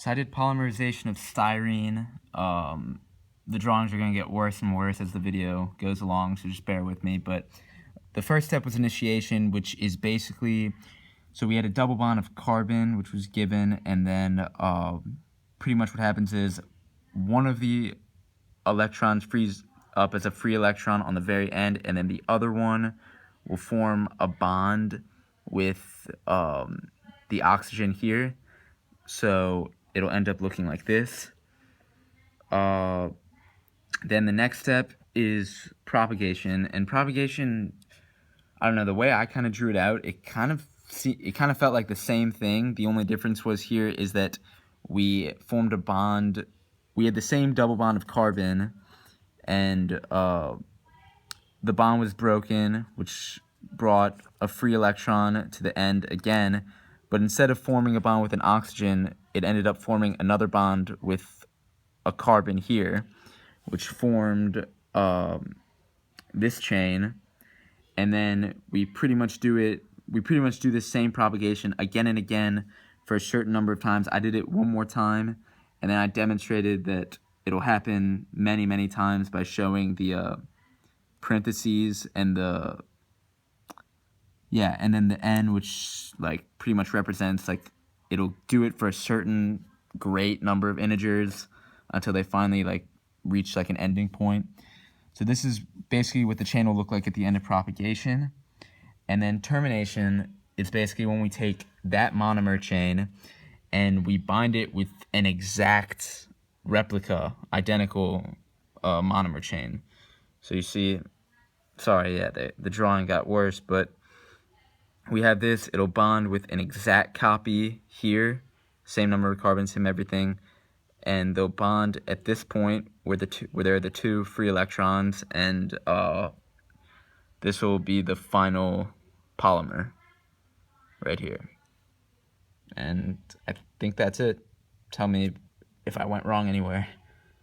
So I did polymerization of styrene. The drawings are going to get worse and worse as the video goes along, so just bear with me. But the first step was initiation, which is basically, so we had a double bond of carbon, which was given, and then pretty much what happens is one of the electrons frees up as a free electron on the very end, and then the other one will form a bond with the oxygen here. So it'll end up looking like this. Then the next step is propagation, and propagation, I don't know, the way I kind of drew it out, it kind of felt like the same thing. The only difference was here is that we formed a bond. We had the same double bond of carbon, and the bond was broken, which brought a free electron to the end again. But instead of forming a bond with an oxygen, it ended up forming another bond with a carbon here, which formed this chain. And then we pretty much do the same propagation again and again for a certain number of times. I did it one more time, and then I demonstrated that it'll happen many, many times by showing the parentheses and and then the n, which like pretty much represents like it'll do it for a certain great number of integers until they finally like reach like an ending point. So this is basically what the chain will look like at the end of propagation. And then termination is basically when we take that monomer chain and we bind it with an exact replica, identical monomer chain. So you see, sorry, yeah, the drawing got worse, but we have this, it'll bond with an exact copy here, same number of carbons, same everything, and they'll bond at this point where there are the two free electrons, and this will be the final polymer right here. And I think that's it. Tell me if I went wrong anywhere.